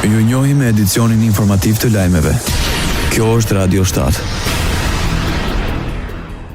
Ju njohim me edicionin informativ të lajmeve. Kjo është Radio 7.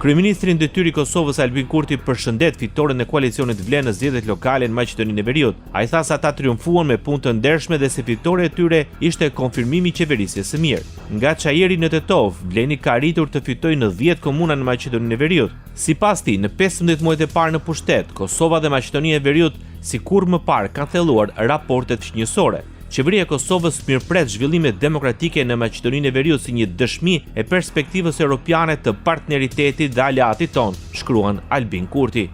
Kryeministri i detyri i Kosovës Albin Kurti përshëndet fitoren e koalicionit Vlen në zgjedhjet lokale në Maqedoninë e Veriut. Ai tha se ata triumfuan me punë të ndershme dhe se fitoria e tyre ishte konfirmimi i qeverisjes së mirë. Nga Çajeri në Tetov, Vleni ka arritur të fitojë në 10 komuna në Maqedoninë e Veriut. Sipas tij, në 15 muajt e parë në pushtet, Kosova dhe Maqedonia e Veriut sikur më parë kanë thelluar raportet fqinjësore. Qeveria e Kosovës mirëpret zhvillimet demokratike në Maqedoninë e Veriut si një dëshmi e perspektivës europiane të partneritetit dhe aleatit ton, shkruan Albin Kurti.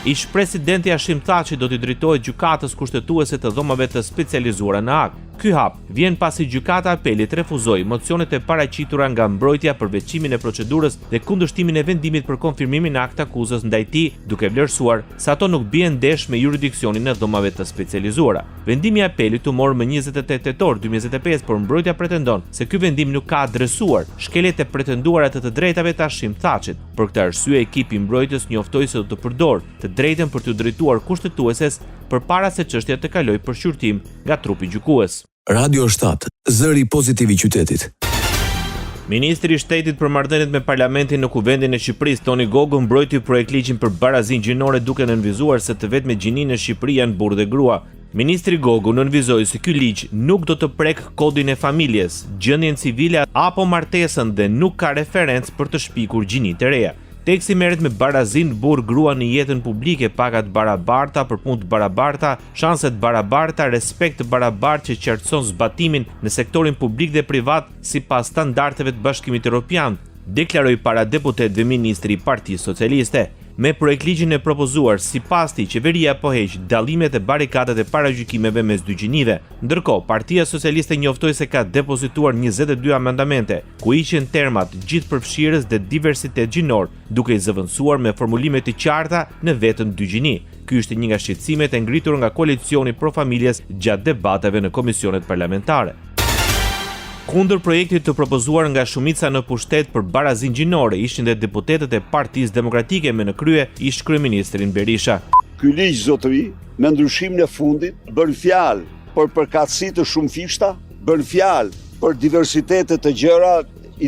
Ish presidenti Hashim Thaçi do t'i drejtohet gjykatës kushtetuese të dhomave të specializuara në Hag. Ky hap vjen pasi gjykata apelit refuzoi mocionet e paraqitura nga mbrojtja për veçimin e procedurës dhe kundërshtimin e vendimit për konfirmimin e akt akuzës ndaj tij, duke vlerësuar se ato nuk bien ndesh me jurisdiksionin e dhomave të specializuara. Vendimi i apelit u mor më 28 tetor 2025, por mbrojtja pretendon se ky vendim nuk ka adresuar shkelet e pretenduara të drejtave të Hashim Thaçit. Për këtë arsye, ekipi i mbrojtjes njoftoi se do të përdor të drejtën për t'u drejtuar kushtetueses përpara se çështja të kalojë për shqyrtim nga trupi gjykues. Radio 7, zëri pozitiv i qytetit. Ministri i Shtetit për marrëdhëniet me Parlamentin në Kuvendin e Shqipërisë, Toni Gogu, mbrojti projektligjin për barazinë gjinore duke nënvizuar se të vetme gjininë në Shqipëri janë burrë dhe grua. Ministri Gogu nënvizoi se ky ligj nuk do të prek kodin e familjes, gjendjen civile apo martesën dhe nuk ka referencë për të shpikur gjini të reja. Teksti merret me barazin burr-grua në jetën publike, pagat barabarta për punë të barabarta, shanset barabarta, respekt të barabartë që qartëson zbatimin në sektorin publik dhe privat sipas standardeve të Bashkimit Evropian, deklaroi para deputetëve ministri i Partisë Socialiste. Me projektligjin e propozuar, sipas tij, qeveria po heq dallimet e barikadat e paragjykimeve mes dy gjinive. Ndërkohë, Partia Socialiste njoftoi se ka depozituar 22 amendamente, ku hiqen termat gjithëpërfshirës dhe diversitet gjinor, duke i zëvendësuar me formulime të qarta në vetëm dy gjini. Ky është një nga shqetësimet e ngritur nga koalicioni pro familjes gjatë debateve në komisionet parlamentare. Kundër projektit të propozuar nga shumica në pushtet për barazinë gjinore ishin dhe deputetët e Partisë Demokratike me në krye ish kryeministrin Berisha. Ky ligj zotëri, me ndryshimin e fundit, bën fjalë për përkatësi të shumë fishta, bën fjalë për diversitetet të gjëra,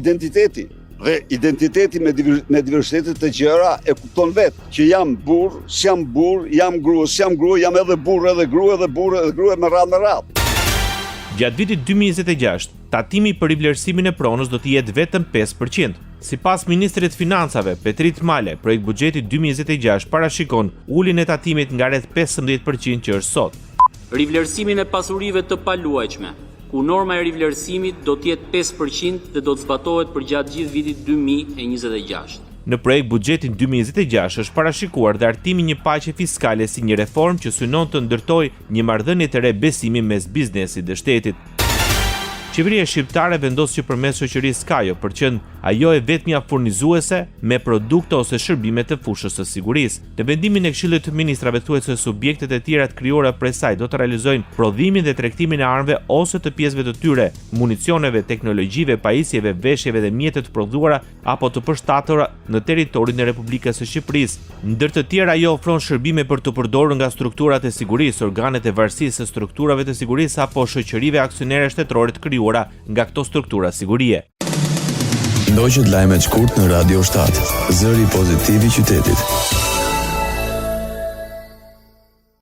identiteti. Dhe identiteti me diversitetet të gjëra e kupton vetë që jam burr, s'jam burr, jam grua, s'jam grua, jam edhe burr, edhe grua, edhe burr, edhe grua me radhë. Gjatë vitit 2026, tatimi për rivlerësimin e pronës do të jetë vetëm 5%. Sipas ministrit të Financave, Petrit Male, projekt buxheti 2026 parashikon uljen e tatimit nga rreth 15% që është sot. Rivlerësimin e pasurive të paluajtshme, ku norma e rivlerësimit do të jetë 5% dhe do të zbatohet për gjatë gjithë vitit 2026. Në projekt buxhetin 2026 është parashikuar dhe artimi një paqe fiskale si një reformë që synon të ndërtojë një marrëdhënie të re besimi mes biznesit dhe shtetit. Qeveria shqiptare vendos që përmes shoqërisë Kajo për qenë ajo e vetmja furnizuese me produkte ose shërbime të fushës së sigurisë. Në vendimin e Këshillit të Ministrave thuhet se subjektet e tjera të krijuara prej saj do të realizojnë prodhimin dhe tregtimin e armëve ose të pjesëve të tyre, municioneve, teknologjive, pajisjeve, veshjeve dhe mjete të prodhuara apo të përshtatura në territorin e Republikës së Shqipërisë. Ndër të tjera ajo ofron shërbime për të përdorur nga strukturat e sigurisë, organet e varësisë së strukturave të sigurisë apo shoqërive aksionere shtetërore të krijuara nga këto struktura sigurie. Ndoqët lajmet shkurt në Radio 7, zëri pozitiv i qytetit.